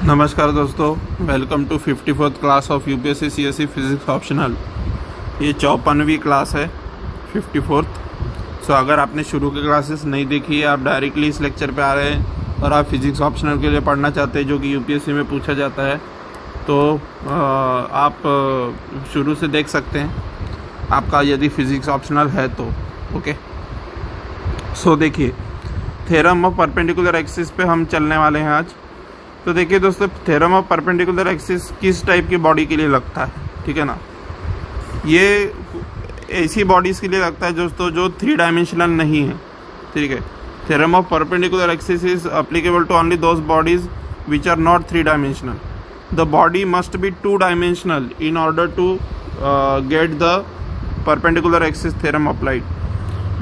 नमस्कार दोस्तों, welcome to 54th class of UPSC CSE physics optional. ये 54वीं क्लास है, 54th। सो अगर आपने शुरू की क्लासेस नहीं देखी है, आप डायरेक्टली इस लेक्चर पे आ रहे हैं और आप फिजिक्स ऑप्शनल के लिए पढ़ना चाहते हैं जो कि यूपीएससी में पूछा जाता है, तो आप शुरू से देख सकते हैं, आपका यदि फिजिक्स ऑप्शनल है तो। ओके, सो देखिए, थ्योरम ऑफ परपेंडिकुलर एक्सिस पे हम चलने वाले हैं आज। तो देखिए दोस्तों, थ्योरम ऑफ परपेंडिकुलर एक्सिस किस टाइप की बॉडी के लिए लगता है, ठीक है ना। ये ऐसी बॉडीज़ के लिए लगता है दोस्तों जो 3 डायमेंशनल नहीं है, ठीक है। Theorem of perpendicular axis is applicable to only those bodies which are not 3 dimensional. The body must be 2 dimensional in order to get the perpendicular axis theorem applied.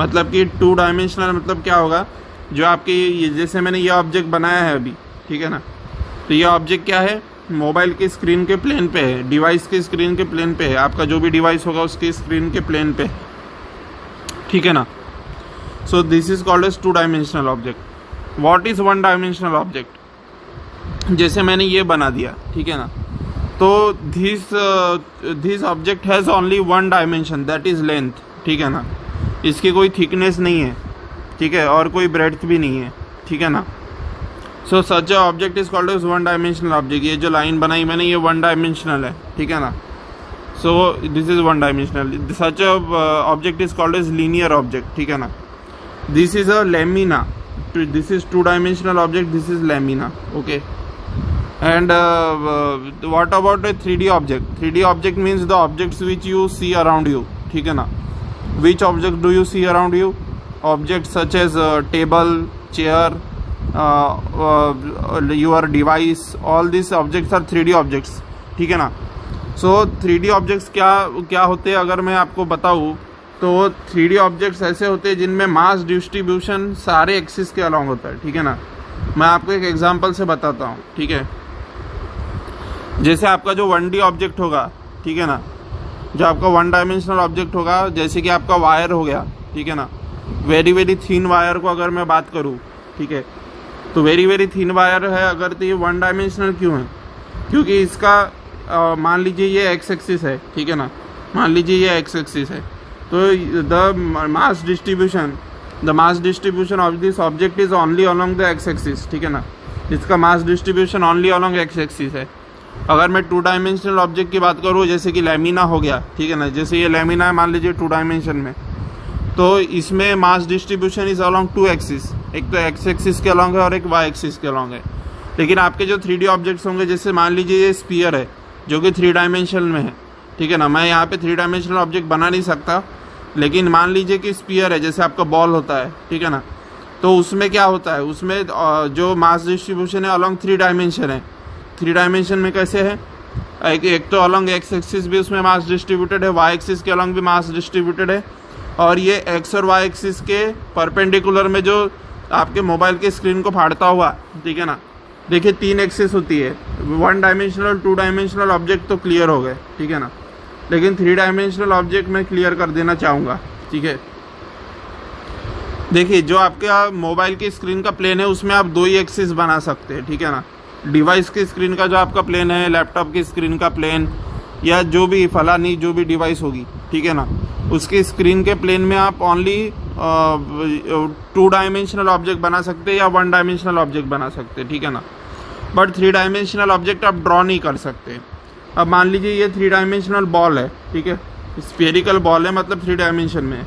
मतलब कि 2 डायमेंशनल मतलब क्या होगा, जो आपके जैसे मैंने ये ऑब्जेक्ट बनाया है अभी, ठीक है ना। तो ये ऑब्जेक्ट क्या है, मोबाइल के स्क्रीन के प्लेन पे है, डिवाइस के स्क्रीन के प्लेन पे है, आपका जो भी डिवाइस होगा उसके स्क्रीन के प्लेन पे है, ठीक है ना। So this is called as 2 dimensional object. What is 1 dimensional object? जैसे मैंने ये बना दिया, ठीक है ना। तो this object has only 1 dimension, that is length, ठीक है ना। इसकी कोई थिकनेस नहीं है, ठीक है, और कोई ब्रेड्थ भी नहीं है, ठीक है ना। So such a object is called as 1 dimensional object. ये जो लाइन बनाई मैंने, ये 1 डायमेंशनल है, ठीक है ना। So this is 1 dimensional. Such a object is called as linear object, ठीक है ना। This is a lamina, this is 2 dimensional object, this is lamina, okay. And what about a 3D object? 3D object means the objects which you see around you, ठीक है ना। Which object do you see around you? Object such as table, chair, your device, all these objects are 3D objects, ठीक है ना। So 3D objects क्या होते हैं, अगर मैं आपको बताऊँ तो 3D objects ऐसे होते हैं जिनमें मास डिस्ट्रीब्यूशन सारे एक्सिस के अलॉन्ग होता है, ठीक है ना। मैं आपको एक एग्जांपल से बताता हूँ, ठीक है। जैसे आपका जो 1D ऑब्जेक्ट होगा, ठीक है ना, जो आपका 1 डायमेंशनल ऑब्जेक्ट होगा, जैसे कि आपका वायर हो गया, ठीक है ना। वेरी वेरी थिन वायर को अगर मैं बात करूँ, ठीक है, तो वेरी वेरी थिन वायर है अगर, तो ये 1 डायमेंशनल क्यों है? क्योंकि इसका मान लीजिए ये एक्स एक्सिस है, ठीक है ना। मान लीजिए ये एक्स एक्सिस है, तो the mass distribution of this object is only along the x axis, ठीक है ना। इसका mass distribution only along x axis है। अगर मैं 2 डायमेंशनल ऑब्जेक्ट की बात करूँ, जैसे कि लैमिना हो गया, ठीक है ना, जैसे ये लैमिना है मान लीजिए 2 डायमेंशन में, तो इसमें mass distribution is along 2 axis, एक तो एक्स एक्सिस के अलॉन्ग है और एक वाई एक्सिस के अलॉन्ग है। लेकिन आपके जो 3D ऑब्जेक्ट्स होंगे, जैसे मान लीजिए ये स्फीयर है जो कि 3 डायमेंशन में है, ठीक है ना। मैं यहाँ पे 3 डायमेंशनल ऑब्जेक्ट बना नहीं सकता, लेकिन मान लीजिए कि स्फीयर है, जैसे आपका बॉल होता है, ठीक है ना। तो उसमें क्या होता है, उसमें जो मास डिस्ट्रीब्यूशन है अलॉन्ग 3 डायमेंशन है। 3 डायमेंशन में कैसे है, एक तो अलॉन्ग एक्स एक्सिस भी उसमें मास डिस्ट्रीब्यूटेड है, वाई एक्सिस के अलॉन्ग भी मास डिस्ट्रीब्यूटेड है, और ये एक्स और वाई एक्सिस के परपेंडिकुलर में जो आपके मोबाइल के स्क्रीन को फाड़ता हुआ, ठीक है ना। देखिए 3 एक्सिस होती है, 1 डायमेंशनल 2 डायमेंशनल ऑब्जेक्ट तो क्लियर हो गए, ठीक है ना। लेकिन 3 डायमेंशनल ऑब्जेक्ट मैं क्लियर कर देना चाहूँगा, ठीक है। देखिए जो आपका मोबाइल की स्क्रीन का प्लेन है, उसमें आप 2 ही एक्सिस बना सकते हैं, ठीक है ना। डिवाइस की स्क्रीन का जो आपका प्लेन है, लैपटॉप की स्क्रीन का प्लेन, या जो भी फलानी जो भी डिवाइस होगी, ठीक है ना, उसकी स्क्रीन के प्लेन में आप ओनली 2 डायमेंशनल ऑब्जेक्ट बना सकते हैं या 1 डायमेंशनल ऑब्जेक्ट बना सकते हैं, ठीक है ना। बट 3 डायमेंशनल ऑब्जेक्ट आप ड्रॉ नहीं कर सकते। अब मान लीजिए ये 3 डायमेंशनल बॉल है, ठीक है, स्फेरिकल बॉल है, मतलब 3 डायमेंशन में है।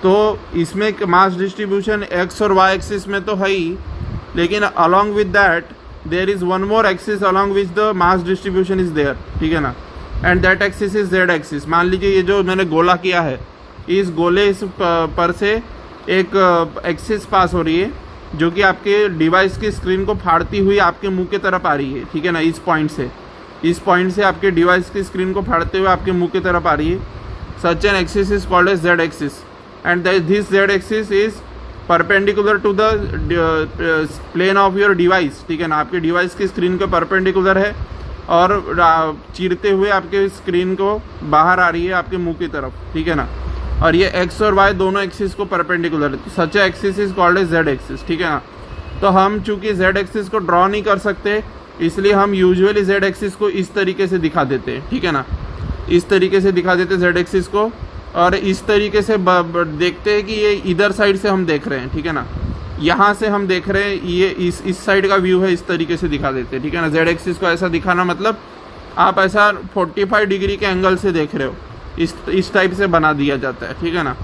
तो इसमें मास डिस्ट्रीब्यूशन एक्स और वाई एक्सिस में तो है ही, लेकिन along with that there is 1 more axis along which the mass distribution is there, ठीक है ना। And that axis is Z axis. मान लीजिए ये जो मैंने गोला किया है, इस गोले पर से एक एक्सिस पास हो रही है, जो कि आपके डिवाइस की स्क्रीन को फाड़ती हुई आपके मुंह की तरफ आ रही है, ठीक है ना। इस पॉइंट से आपके डिवाइस की स्क्रीन को फाड़ते हुए आपके मुंह की तरफ आ रही है। Such an axis is called as Z axis, and this Z axis is perpendicular to the plane of your device, ठीक है ना। आपके डिवाइस की स्क्रीन के परपेंडिकुलर है और चीरते हुए आपके स्क्रीन को बाहर आ रही है आपके मुंह की तरफ, ठीक है ना। और ये एक्स और वाई दोनों एक्सिस को परपेंडिकुलर है। Such axis is called as Z axis, ठीक है ना। तो हम चूंकि जेड एक्सिस को ड्रॉ नहीं कर सकते, इसलिए हम यूजुअली जेड एक्सिस को इस तरीके से दिखा देते हैं, ठीक है ना, इस तरीके से दिखा देते हैं जेड एक्सिस को, और इस तरीके से देखते हैं कि ये इधर साइड से हम देख रहे हैं, ठीक है ना, यहाँ से हम देख रहे हैं, ये इस साइड का व्यू है, इस तरीके से दिखा देते हैं, ठीक है ना। जेड एक्सिस को ऐसा दिखाना मतलब आप ऐसा 45 डिग्री के एंगल से देख रहे हो, इस टाइप से बना दिया जाता है, ठीक है ना।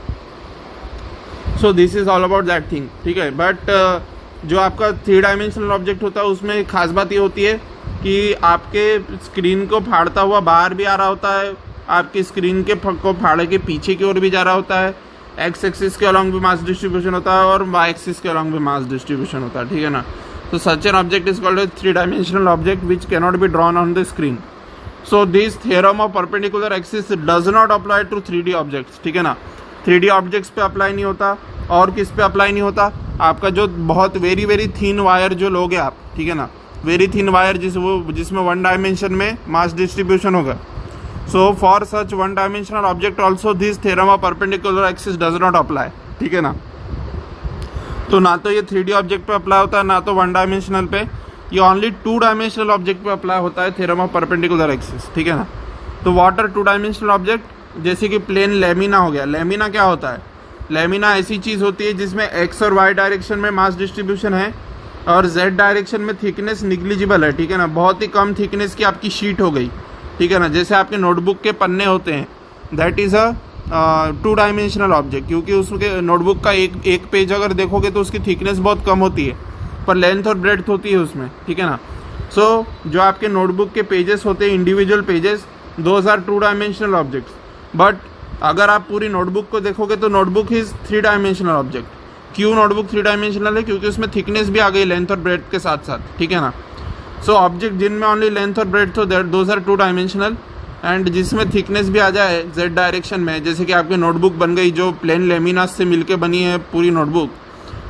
So this is all about that thing, ठीक है। बट जो आपका 3 डायमेंशनल ऑब्जेक्ट होता है उसमें खास बात ये होती है कि आपके स्क्रीन को फाड़ता हुआ बाहर भी आ रहा होता है, आपकी स्क्रीन के को फाड़े के पीछे की ओर भी जा रहा होता है, एक्स एक्सिस के अलॉन्ग भी मास डिस्ट्रीब्यूशन होता है और वाई एक्सिस के अलॉन्ग भी मास डिस्ट्रीब्यूशन होता है, ठीक है ना। तो such an object is called a 3 dimensional object which cannot be drawn on the screen. So this theorem of perpendicular axis does not apply to 3D objects, ठीक है ना। 3D ऑब्जेक्ट्स पे अप्लाई नहीं होता, और किस पे अप्लाई नहीं होता, आपका जो बहुत वेरी वेरी थिन वायर जो लोगे आप, ठीक है ना, वेरी थिन वायर जिसमें 1 डायमेंशन में मास डिस्ट्रीब्यूशन होगा। So for such 1 dimensional object also this theorem of perpendicular axis does not apply, ठीक है ना। तो ना तो ये 3D ऑब्जेक्ट पे अप्लाई होता है, ना तो 1 डायमेंशनल पे, ये ओनली 2 डायमेंशनल ऑब्जेक्ट पे अप्लाई होता है थ्योरम ऑफ परपेंडिकुलर एक्सिस, ठीक है ना। तो व्हाट आर 2 डायमेंशनल ऑब्जेक्ट, जैसे कि प्लेन लेमिना हो गया। लेमिना क्या होता है, लेमिना ऐसी चीज़ होती है जिसमें एक्स और वाई डायरेक्शन में मास डिस्ट्रीब्यूशन है और जेड डायरेक्शन में थिकनेस निग्लिजिबल है, ठीक है ना, बहुत ही कम थिकनेस की आपकी शीट हो गई, ठीक है ना, जैसे आपके नोटबुक के पन्ने होते हैं, that is a 2 dimensional object, क्योंकि उसके नोटबुक का एक पेज अगर देखोगे तो उसकी थिकनेस बहुत कम होती है, पर लेंथ और ब्रेड्थ होती है उसमें, ठीक है ना। सो जो आपके नोटबुक के पेजेस होते हैं, individual pages, those are 2 dimensional objects. But अगर आप पूरी नोटबुक को देखोगे तो नोटबुक इज 3 डायमेंशनल ऑब्जेक्ट। क्यों नोटबुक 3 डायमेंशनल है, क्योंकि उसमें थिकनेस भी आ गई लेंथ और ब्रेड्थ के साथ साथ, ठीक है ना। सो ऑब्जेक्ट जिनमें ओनली लेंथ और ब्रेड्थ हो दोज आर 2 डायमेंशनल, एंड जिसमें थिकनेस भी आ जाए जेड डायरेक्शन में, जैसे कि आपकी नोटबुक बन गई जो प्लेन लेमिनास से मिलके बनी है पूरी नोटबुक,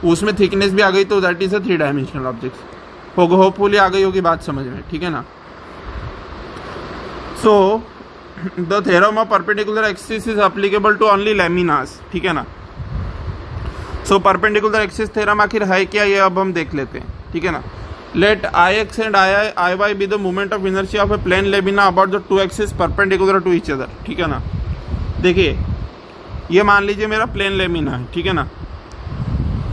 उसमें थिकनेस भी आ गई, तो that is a 3 dimensional object. Hopefully आ गई होगी बात समझ में, ठीक है ना। So the theorem of perpendicular axis is applicable to only laminas, ठीक है ना। सो परपेंडिकुलर एक्सिस थ्योरम आखिर है क्या, ये अब हम देख लेते हैं, ठीक है ना। Let I X and I Y be the moment of inertia of a plane lamina about the 2 axis perpendicular to each other, ठीक है ना। देखिए ये मान लीजिए मेरा प्लेन लेमिना है, ठीक है ना,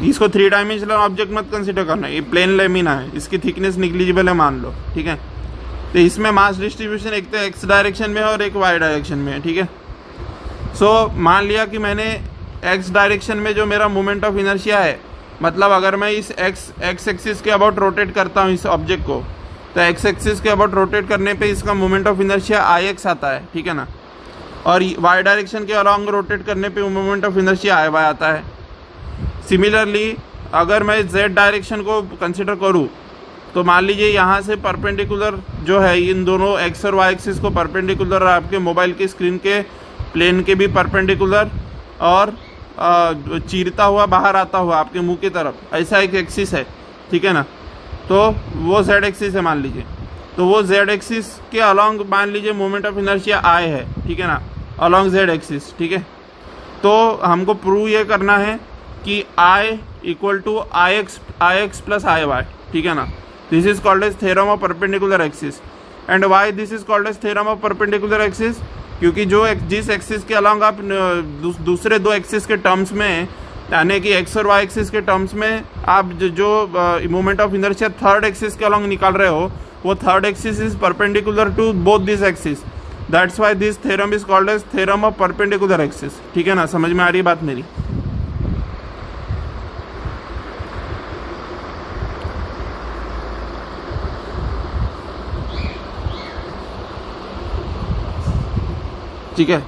इसको 3 डायमेंशनल ऑब्जेक्ट मत कंसिडर करना, ये प्लेन लेमिना है, इसकी थिकनेस निग्लिजिबल है मान लो, ठीक है। तो इसमें मास डिस्ट्रीब्यूशन एक तो एक्स डायरेक्शन में है और एक वाई डायरेक्शन में है, ठीक है। सो मान लिया कि मैंने एक्स डायरेक्शन में जो मेरा मोमेंट ऑफ इनर्शिया है, मतलब अगर मैं इस एक्स एक्सिस के अबाउट रोटेट करता हूँ इस ऑब्जेक्ट को, तो एक्स एक्सिस के अबाउट रोटेट करने पे इसका moment of inertia I X आता है, ठीक है ना, और वाई डायरेक्शन के अलॉन्ग रोटेट करने पे moment of inertia I Y आता है। सिमिलरली अगर मैं जेड डायरेक्शन को कंसिडर करूँ, तो मान लीजिए यहाँ से परपेंडिकुलर जो है, इन दोनों एक्स और वाई एक्सिस को परपेंडिकुलर, आपके मोबाइल की स्क्रीन के प्लेन के भी परपेंडिकुलर, और चीरता हुआ बाहर आता हुआ आपके मुंह की तरफ, ऐसा एक एक्सिस है, ठीक है ना। तो वो जेड एक्सिस है मान लीजिए, तो वो जेड एक्सिस के अलॉन्ग मान लीजिए मोमेंट ऑफ इनर्शिया आई है, ठीक है ना, अलॉन्ग जेड एक्सिस, ठीक है। तो हमको प्रूव ये करना है कि I equal to I X plus I Y, ठीक है ना। This is called as theorem of perpendicular axis. And why this is called as theorem of perpendicular axis, क्योंकि जिस एक्सिस के अलॉन्ग आप दूसरे 2 एक्सिस के टर्म्स में, यानी कि एक्स और वाई एक्सिस के टर्म्स में आप जो moment of inertia 3rd axis के अलॉन्ग निकाल रहे हो, वो 3rd axis is perpendicular to both this axis, that's why this theorem is called as theorem of perpendicular axis, ठीक है ना। समझ में आ रही है बात मेरी? ठीक है।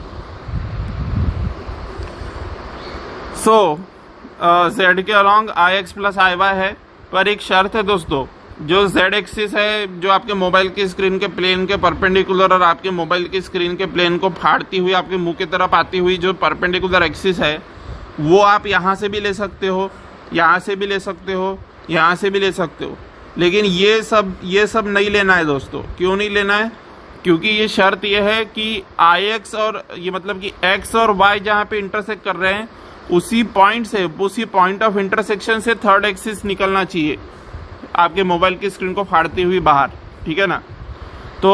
सो जेड के along I X plus I Y है, पर एक शर्त है दोस्तों, जो जेड एक्सिस है जो आपके मोबाइल की स्क्रीन के प्लेन के परपेंडिकुलर और आपके मोबाइल की स्क्रीन के प्लेन को फाड़ती हुई आपके मुंह की तरफ आती हुई जो परपेंडिकुलर एक्सिस है, वो आप यहाँ से भी ले सकते हो, यहाँ से भी ले सकते हो, यहाँ से भी ले सकते हो, लेकिन ये सब नहीं लेना है दोस्तों। क्यों नहीं लेना है? क्योंकि ये शर्त ये है कि आई एक्स और ये मतलब कि एक्स और वाई जहाँ पे इंटरसेक्ट कर रहे हैं, उसी पॉइंट ऑफ इंटरसेक्शन से 3rd एक्सिस निकलना चाहिए आपके मोबाइल की स्क्रीन को फाड़ती हुई बाहर, ठीक है ना। तो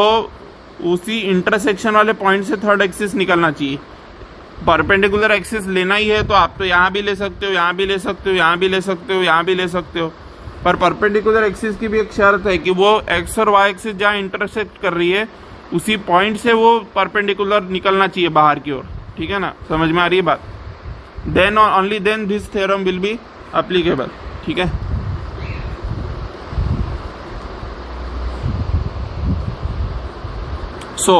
उसी इंटरसेक्शन वाले पॉइंट से थर्ड एक्सिस निकलना चाहिए। परपेंडिकुलर एक्सिस लेना ही है तो आप तो यहाँ भी ले सकते हो, यहाँ भी ले सकते हो, यहाँ भी ले सकते हो, यहाँ भी ले सकते हो, पर परपेंडिकुलर एक्सिस की भी एक शर्त है कि वो एक्स और वाई एक्सिस जहाँ इंटरसेक्ट कर रही है उसी पॉइंट से वो परपेंडिकुलर निकलना चाहिए बाहर की ओर, ठीक है ना। समझ में आ रही है बात? देन और only then this theorem will be applicable, ठीक है। So,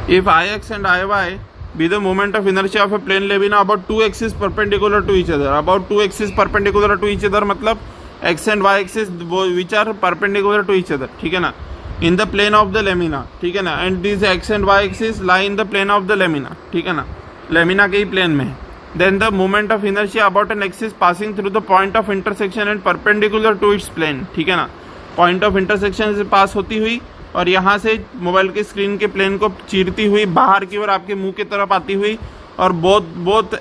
if Ix and Iy be the moment of inertia of a plane lamina about two axes perpendicular to each other, about two axes perpendicular to each other मतलब x and y axis which are perpendicular to each other, ठीक है ना, in the plane of the lamina, ठीक है ना, and these x and y axis lie in the plane of the lamina, ठीक है ना, lamina के ही plane में है। Then the moment of inertia about an axis passing through the point of intersection and perpendicular to its plane, ठीक है ना, point of intersection से पास होती हुई और यहाँ से मोबाइल के स्क्रीन के प्लेन को चीरती हुई बाहर की ओर आपके मुंह की तरफ आती हुई और बोथ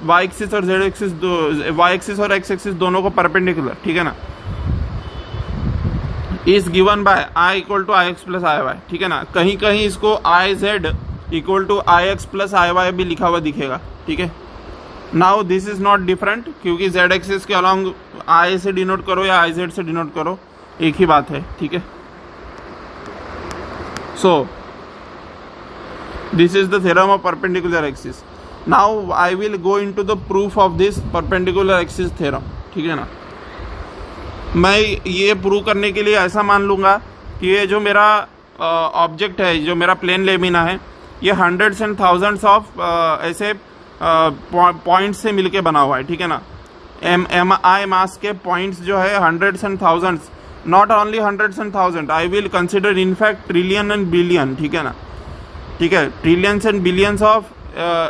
वाई एक्सिस और जेड एक्सिस, वाई एक्सिस और एक्स एक्सिस दोनों को परपेंडिकुलर, ठीक है ना, is given by I equal to I X plus I Y, ठीक है ना। कहीं कहीं इसको I Z equal to I X plus I Y भी लिखा हुआ दिखेगा, ठीक है। Now this is not different क्योंकि जेड एक्सिस के अलॉन्ग आई से डिनोट करो या आई जेड से डिनोट करो, एक ही बात है, ठीक है। सो this is the theorem of perpendicular axis. Now I will go into the proof of this perpendicular axis theorem, ठीक है ना। मैं ये प्रूव करने के लिए ऐसा मान लूंगा कि ये जो मेरा ऑब्जेक्ट है, जो मेरा प्लेन लेमिना है, ये हंड्रेड्स एंड थाउजेंड्स ऑफ ऐसे पॉइंट्स से मिलके बना हुआ है, ठीक है ना। एम आई मास के पॉइंट्स जो है hundreds and thousands, not only hundreds and thousand, I will consider in fact trillion and billion, ठीक है ना, ठीक है। ट्रिलियंस एंड बिलियंस ऑफ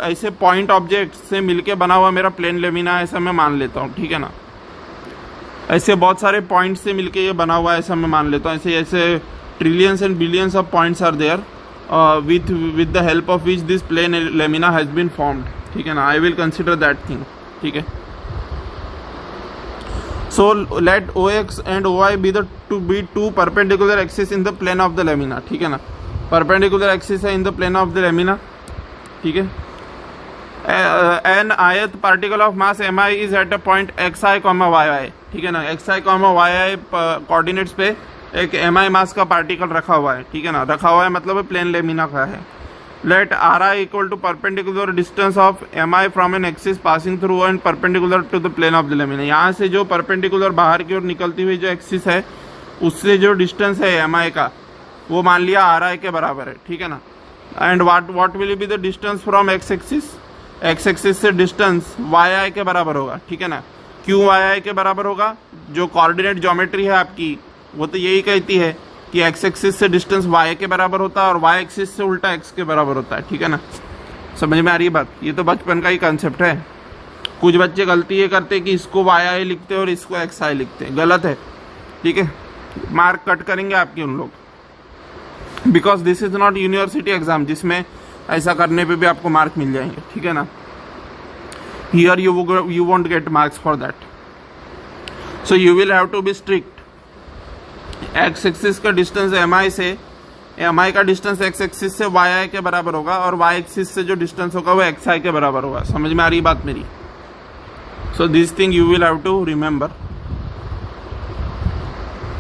ऐसे पॉइंट ऑब्जेक्ट से मिलके बना हुआ मेरा प्लेन लेमिना, ऐसा मैं मान लेता हूँ, ठीक है ना। ऐसे बहुत सारे पॉइंट्स से मिलके ये बना हुआ है, ऐसा मैं मान लेता हूँ। ऐसे ऐसे trillions and billions of points are there with the help of which this plane lamina has been formed, ठीक है ना। I will consider that thing, ठीक है। So let OX and OY be two perpendicular axes in the plane of the lamina, ठीक है ना। perpendicular axis है in the plane of the lamina, ठीक है। An ith particle of mass mi is at a point xi, yi, ठीक है ना। xi, yi coordinates पे एक mi मास का पार्टिकल रखा हुआ है, ठीक है ना। रखा हुआ है मतलब प्लेन लेमिना का है। Let R I equal to perpendicular distance of M I from an axis passing through and perpendicular to the plane of the lamina. यहाँ से जो परपेंडिकुलर बाहर की ओर निकलती हुई जो एक्सिस है उससे जो डिस्टेंस है एम आई का, वो मान लिया आर आई के बराबर है, ठीक है ना। And what will be the distance from x axis, x axis से डिस्टेंस वाई आई के बराबर होगा, ठीक है ना। क्यों वाई आई के बराबर होगा? जो कोऑर्डिनेट ज्योमेट्री है आपकी वो तो यही कहती है कि एक्स एक्सिस से डिस्टेंस वाई के बराबर होता है और वाई एक्सिस से उल्टा एक्स के बराबर होता है, ठीक है ना। समझ में आ रही है बात? ये तो बचपन का ही कंसेप्ट है। कुछ बच्चे गलती ये करते कि इसको वाई आई लिखते और इसको एक्स आई लिखते, गलत है, ठीक है। मार्क कट करेंगे आपके उन लोग, because this is not university exam जिसमें ऐसा करने पे भी आपको मार्क मिल जाएंगे, ठीक है ना। Here you won't get marks for that, so you will have to be strict. X axis का डिस्टेंस एम आई से, एम आई का डिस्टेंस एक्स एक्सिस से वाई आई के बराबर होगा और वाई एक्सिस से जो डिस्टेंस होगा वो एक्स आई के बराबर होगा। समझ में आ रही बात मेरी? So this thing you will have to remember.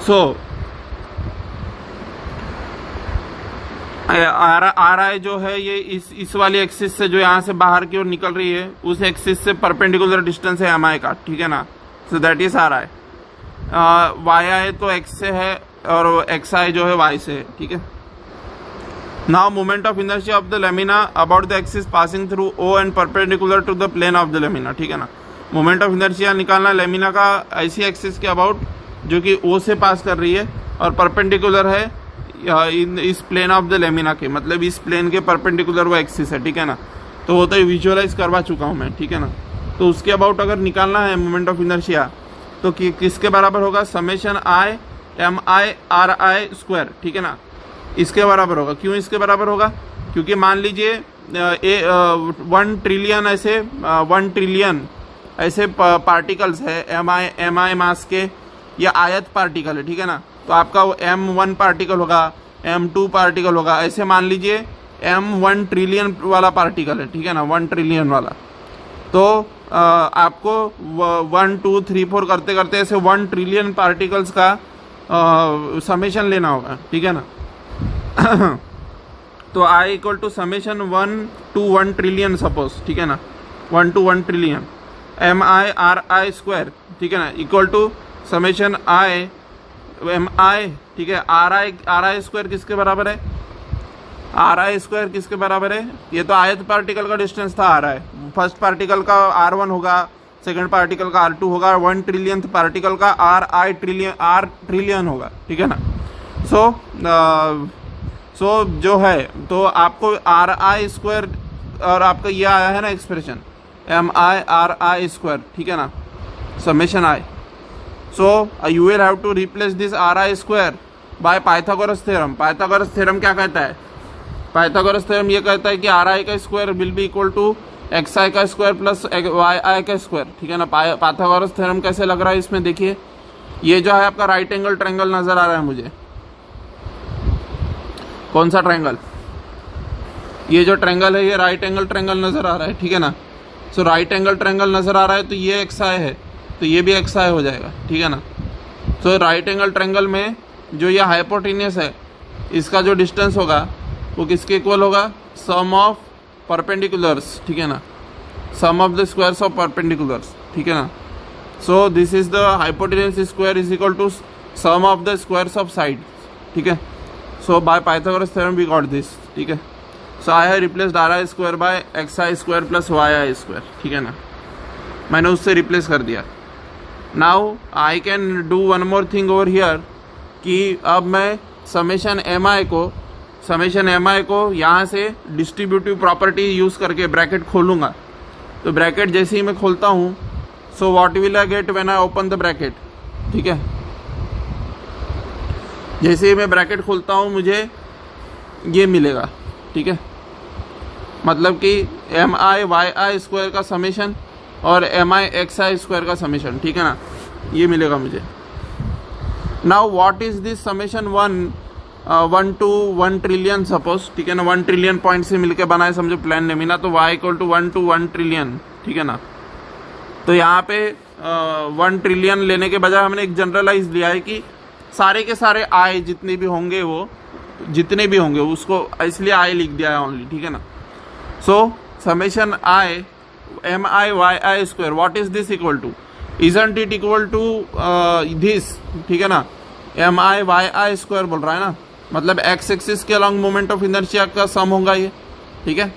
So R I जो है ये इस वाली एक्सिस से जो यहाँ से बाहर की ओर निकल रही है उस एक्सिस से परपेंडिकुलर डिस्टेंस है एम आई का, ठीक है ना। So that is R I. Y I तो एक्स से है और एक्स आई जो है वाई से है, ठीक है। Now moment of inertia of the lamina about the axis passing through O and perpendicular to the plane of the lamina, ठीक है ना। मोमेंट ऑफ इनर्शिया निकालना लेमिना का ऐसी एक्सिस के अबाउट जो कि ओ से पास कर रही है और परपेंडिकुलर है इस प्लेन ऑफ द लेमिना के, मतलब इस प्लेन के परपेंडिकुलर वो एक्सिस है, ठीक है ना। तो वो तो विजुअलाइज करवा चुका हूँ मैं, ठीक है ना। तो उसके अबाउट अगर निकालना है मोमेंट ऑफ इनर्शिया तो किसके बराबर होगा? Summation I M I R I square, ठीक है ना। इसके बराबर होगा। क्यों इसके बराबर होगा? क्योंकि मान लीजिए 1 ट्रिलियन ऐसे पार्टिकल्स है एम आई मास के ये आयत पार्टिकल है, ठीक है ना। तो आपका M1 पार्टिकल होगा, M2 पार्टिकल होगा, ऐसे मान लीजिए M1 ट्रिलियन वाला पार्टिकल है, ठीक है ना, 1 ट्रिलियन वाला। तो आपको 1 2 3 4 करते करते ऐसे 1 ट्रिलियन पार्टिकल्स का समेशन लेना होगा, ठीक है ना। तो I equal to summation 1 to 1 trillion suppose, ठीक है ना, 1 to 1 ट्रिलियन MI स्क्वायर, ठीक है ना, equal to summation I MI, ठीक है। RI स्क्वायर किसके बराबर है? RI स्क्वायर किसके बराबर है? ये तो आयत पार्टिकल का डिस्टेंस था RI, फर्स्ट पार्टिकल का R1 होगा, सेकंड पार्टिकल का R2 होगा, 1 ट्रिलियन पार्टिकल का R ट्रिलियन होगा, ठीक है ना। सो जो है तो आपको RI स्क्वायर और आपका ये आया है ना एक्सप्रेशन MI स्क्वायर, ठीक है ना, summation I। So you will have to replace this RI square by Pythagoras theorem. Pythagoras theorem क्या कहता है? पाइथागोरस थ्योरम ये कहता है कि RI का square will be equal to XI का स्क्वायर प्लस YI का स्क्वायर, ठीक है ना। पाइथागोरस थ्योरम कैसे लग रहा है इसमें देखिए, ये जो है आपका राइट एंगल ट्रायंगल नजर आ रहा है मुझे। कौन सा ट्रायंगल? ये जो ट्रायंगल है ये राइट एंगल ट्रायंगल नजर आ रहा है, ठीक है ना। सो राइट एंगल ट्रायंगल नजर आ रहा है तो ये XI है तो ये भी XI हो जाएगा, ठीक है ना। सो राइट एंगल ट्रायंगल में जो ये हाइपोटेन्यूस है इसका जो डिस्टेंस होगा वो किसके इक्वल होगा? सम ऑफ परपेंडिकुलर्स, ठीक है ना, sum of the squares of perpendiculars, ठीक है ना। So this is the hypotenuse square is equal to sum of the squares of side, ठीक है। So by Pythagoras theorem we got this, ठीक है। So I have replaced RI square by XI square plus YI square, ठीक है ना, मैंने उससे replace कर दिया। Now I can do one more thing over here कि अब मैं समेशन MI को यहाँ से डिस्ट्रीब्यूटिव प्रॉपर्टी यूज़ करके ब्रैकेट खोलूँगा। तो ब्रैकेट जैसे ही मैं खोलता हूँ so what will I get when I open the bracket, ठीक है। जैसे ही मैं ब्रैकेट खोलता हूँ मुझे ये मिलेगा, ठीक है, मतलब कि MI स्क्वायर का समेशन और MI XI स्क्वायर का समेशन, ठीक है ना, ये मिलेगा मुझे। Now what is this summation 1 to 1 trillion suppose, ठीक है ना, 1 ट्रिलियन पॉइंट से मिलके बनाए समझो प्लान नेमिना, तो Y equal to 1 to 1 trillion, ठीक है ना। तो यहाँ पे 1 ट्रिलियन लेने के बजाय हमने एक जनरलाइज लिया है कि सारे के सारे I जितने भी होंगे उसको इसलिए I लिख दिया है ओनली, ठीक है ना। So summation I MI square what is this equal to? Isn't it equal to this, ठीक है ना, MI स्क्वायर बोल रहा है ना, मतलब एक्स एक्सिस के अलॉन्ग मोमेंट ऑफ इनर्शिया का सम होगा ये, ठीक है,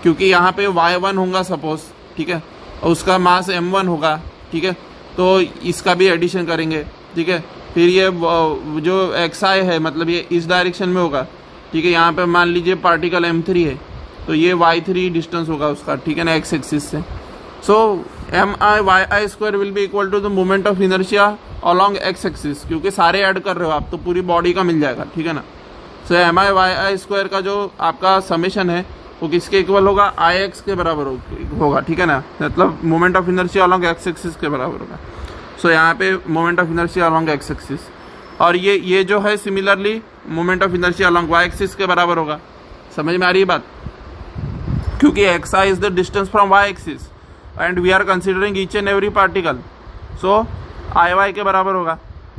क्योंकि यहाँ पे Y1 होगा सपोज, ठीक है, और उसका मास M1 होगा, ठीक है, तो इसका भी एडिशन करेंगे, ठीक है। फिर ये जो XI है मतलब ये इस डायरेक्शन में होगा, ठीक है, यहाँ पे मान लीजिए पार्टिकल M3 है तो ये Y3 डिस्टेंस होगा उसका, ठीक है ना, एक्स एक्सिस से। So MI square will be equal to the moment of inertia along X axis, क्योंकि सारे ऐड कर रहे हो आप तो पूरी बॉडी का मिल जाएगा, ठीक है ना। सो MI स्क्वायर का जो आपका समेशन है वो किसके इक्वल होगा? IX के बराबर होगा, ठीक है ना, मतलब moment of inertia along X axis के बराबर होगा। सो यहाँ पे moment of inertia along X axis, और ये जो है similarly moment of inertia along Y axis के बराबर होगा। समझ में आ रही है बात? क्योंकि XI is the distance from Y axis and we are considering each and every particle, so IY के बराबर होगा।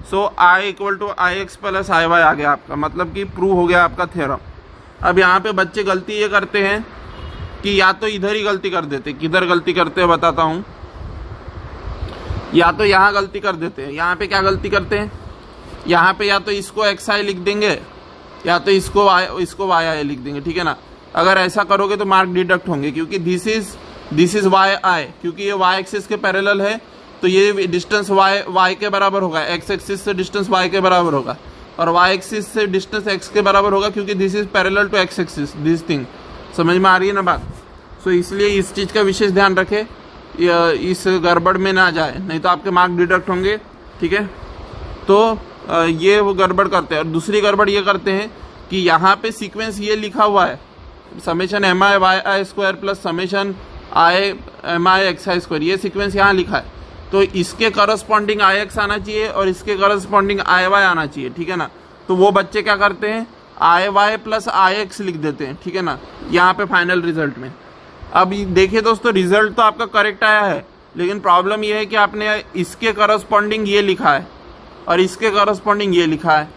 So I equal to IX plus IY आ गया आपका, मतलब कि प्रूव हो गया आपका थ्योरम। अब यहाँ पे बच्चे गलती ये करते हैं कि या तो इधर ही गलती कर देते, किधर गलती करते हैं बताता हूँ, या तो यहाँ गलती कर देते हैं। यहाँ पे क्या गलती करते हैं? यहाँ पे या तो इसको XI लिख देंगे या तो इसको YI लिख देंगे, ठीक है ना। अगर ऐसा करोगे तो मार्क डिडक्ट होंगे, क्योंकि दिस इज YI, क्योंकि ये Y एक्सिस के पैरेलल है तो ये डिस्टेंस Y के बराबर होगा, X एक्सिस से डिस्टेंस Y के बराबर होगा, और Y एक्सिस से डिस्टेंस X के बराबर होगा, क्योंकि this is parallel to X axis, this thing. समझ में आ रही है ना बात? सो इसलिए इस चीज़ का विशेष ध्यान रखें, इस गड़बड़ में ना जाए, नहीं तो आपके मार्क डिडक्ट होंगे, ठीक है। तो ये वो गड़बड़ करते हैं। और दूसरी गड़बड़ ये करते हैं कि यहाँ पे सीक्वेंस ये लिखा हुआ है summation MI YI square plus summation I MI XI square, ये सीक्वेंस यहाँ लिखा है, तो इसके करस्पॉन्डिंग आई एक्स आना चाहिए और इसके करस्पॉन्डिंग आई वाई आना चाहिए, ठीक है ना। तो वो बच्चे क्या करते हैं, आई वाई प्लस आई एक्स लिख देते हैं, ठीक है ना, यहाँ पे फाइनल रिजल्ट में। अब देखिए दोस्तों, रिजल्ट तो आपका करेक्ट आया है, लेकिन प्रॉब्लम ये है कि आपने इसके करस्पॉन्डिंग ये लिखा है और इसके करस्पॉन्डिंग ये लिखा है,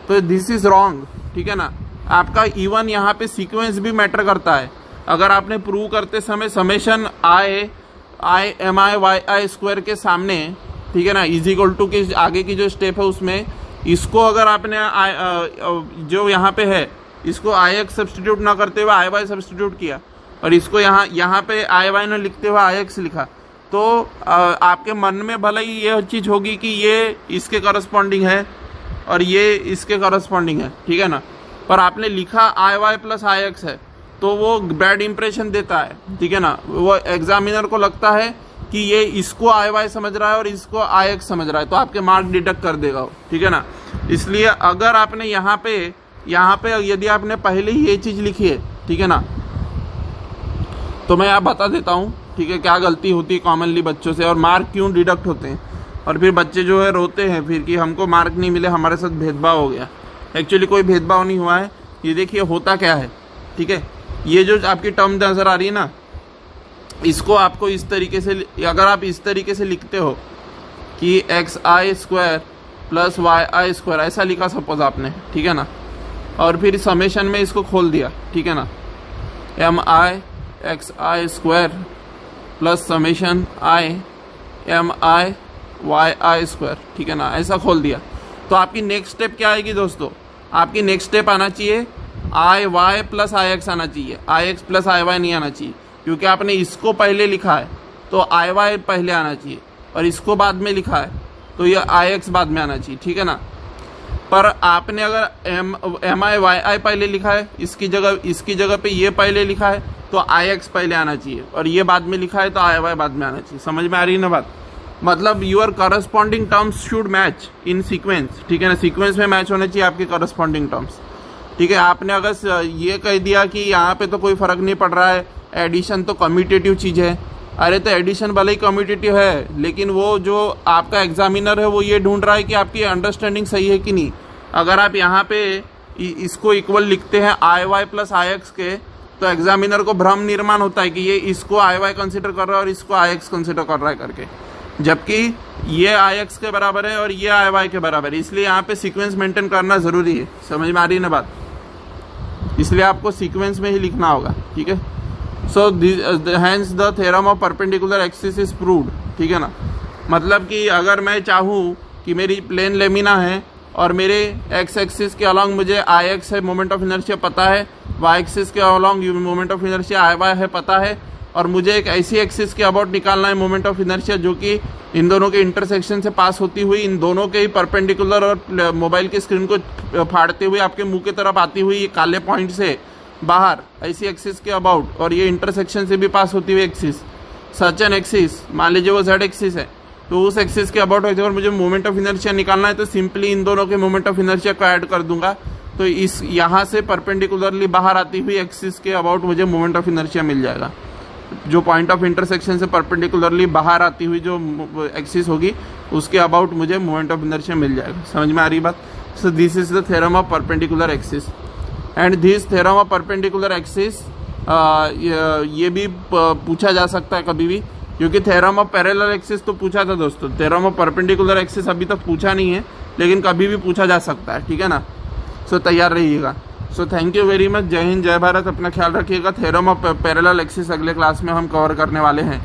तो दिस इज रॉन्ग, ठीक है ना। आपका इवन यहाँ पे सीक्वेंस भी मैटर करता है। अगर आपने प्रूव करते समय summation I M I Y I square के सामने, ठीक है ना, इज इक्वल टू के आगे की जो स्टेप है उसमें इसको अगर आपने जो यहाँ पे है इसको आई एक्स सब्सटीट्यूट ना करते हुए आई वाई सब्सटीट्यूट किया और इसको यहाँ पे आई वाई ने लिखते हुए आई एक्स लिखा, तो आपके मन में भले ही ये चीज़ होगी कि ये इसके करस्पॉन्डिंग है और ये इसके करस्पॉन्डिंग है, ठीक है ना, पर आपने लिखा आई वाई प्लस आई एक्स है, तो वो बैड इंप्रेशन देता है, ठीक है ना। वो एग्जामिनर को लगता है कि ये इसको आई वाई समझ रहा है और इसको आई एक्स समझ रहा है, तो आपके मार्क डिडक्ट कर देगा वो, ठीक है ना। इसलिए अगर आपने यहाँ पे यदि आपने पहले ही ये चीज़ लिखी है, ठीक है ना, तो मैं आप बता देता हूँ, ठीक है, क्या गलती होती है कॉमनली बच्चों से और मार्क क्यों डिडक्ट होते हैं, और फिर बच्चे जो है रोते हैं फिर कि हमको मार्क नहीं मिले, हमारे साथ भेदभाव हो गया। एक्चुअली कोई भेदभाव नहीं हुआ है। ये देखिए होता क्या है, ठीक है, ये जो आपकी टर्म नज़र आ रही है ना, इसको आपको इस तरीके से, अगर आप इस तरीके से लिखते हो कि x I square plus Y I square, ऐसा लिखा सपोज आपने, ठीक है ना, और फिर समेशन में इसको खोल दिया, ठीक है ना, M I X I square plus summation I M I Y I square, ठीक है ना, ऐसा खोल दिया, तो आपकी नेक्स्ट स्टेप क्या आएगी दोस्तों, आपकी नेक्स्ट स्टेप आना चाहिए आई वाई प्लस आई एक्स आना चाहिए, आई एक्स प्लस आई वाई नहीं आना चाहिए, क्योंकि आपने इसको पहले लिखा है तो आई वाई पहले आना चाहिए और इसको बाद में लिखा है तो ये आई एक्स बाद में आना चाहिए, ठीक है ना। पर आपने अगर एम आई वाई आई पहले लिखा है, इसकी जगह पे ये पहले लिखा है तो आई एक्स पहले आना चाहिए और ये बाद में लिखा है तो आई वाई बाद में आना चाहिए। समझ में आ रही है ना बात, मतलब your corresponding terms should match in sequence, ठीक है ना, सीक्वेंस में मैच होने चाहिए आपके करस्पॉन्डिंग टर्म्स, ठीक है। आपने अगर ये कह दिया कि यहाँ पे तो कोई फर्क नहीं पड़ रहा है, एडिशन तो कम्यूटेटिव चीज़ है, अरे तो एडिशन भले ही कम्यूटेटिव है, लेकिन वो जो आपका एग्जामिनर है वो ये ढूंढ रहा है कि आपकी अंडरस्टैंडिंग सही है कि नहीं। अगर आप यहाँ पे इसको इक्वल लिखते हैं आई वाई प्लस आई एक्स के, तो एग्जामिनर को भ्रम निर्माण होता है कि ये इसको आई वाई कंसिडर कर रहा है और इसको आई एक्स कंसिडर कर रहा है करके, जबकि ये आई एक्स के बराबर है और ये आई वाई के बराबर है। इसलिए यहाँ पे सीक्वेंस मेंटेन करना ज़रूरी है। समझ में आ रही है ना बात, इसलिए आपको सीक्वेंस में ही लिखना होगा, ठीक है। So hence the theorem of perpendicular axis is proved, ठीक है ना। मतलब कि अगर मैं चाहूँ कि मेरी प्लेन लेमिना है और मेरे एक्स एक्सिस के अलॉन्ग मुझे आई एक्स है मोमेंट ऑफ इनर्शिया पता है, वाई एक्सिस के along moment of inertia I Y है पता है, और मुझे एक ऐसी एक्सिस के अबाउट निकालना है मोमेंट ऑफ इनर्शिया जो कि इन दोनों के इंटरसेक्शन से पास होती हुई इन दोनों के ही परपेंडिकुलर और मोबाइल की स्क्रीन को फाड़ते हुए आपके मुंह की तरफ आती हुई ये काले पॉइंट से बाहर ऐसी एक्सिस के अबाउट, और ये इंटरसेक्शन से भी पास होती हुई एक्सिस, सच एन एक्सिस, मान लीजिए वो जेड एक्सिस है, तो उस एक्सिस के अबाउट अगर मुझे मोमेंट ऑफ इनर्शिया निकालना है तो सिंपली इन दोनों के मोमेंट ऑफ इनर्शिया को ऐड कर दूंगा, तो इस यहाँ से परपेंडिकुलरली बाहर आती हुई एक्सिस के अबाउट मुझे मोमेंट ऑफ इनर्शिया मिल जाएगा। जो पॉइंट ऑफ इंटरसेक्शन से परपेंडिकुलरली बाहर आती हुई जो एक्सिस होगी उसके अबाउट मुझे मोमेंट ऑफ इनर्शिया मिल जाएगा। समझ में आ रही बात। सो this is the theorem of perpendicular axis and this theorem of perpendicular axis ये भी पूछा जा सकता है कभी भी, क्योंकि थ्योरम ऑफ पैरेलल एक्सिस तो पूछा था दोस्तों, थ्योरम ऑफ परपेंडिकुलर एक्सिस अभी तक पूछा नहीं है, लेकिन कभी भी पूछा जा सकता है, ठीक है ना। सो तैयार रहिएगा। So thank you very much. जय हिंद, जय भारत, अपना ख्याल रखिएगा। थ्योरम ऑफ पैरेलल एक्सिस अगले क्लास में हम कवर करने वाले हैं।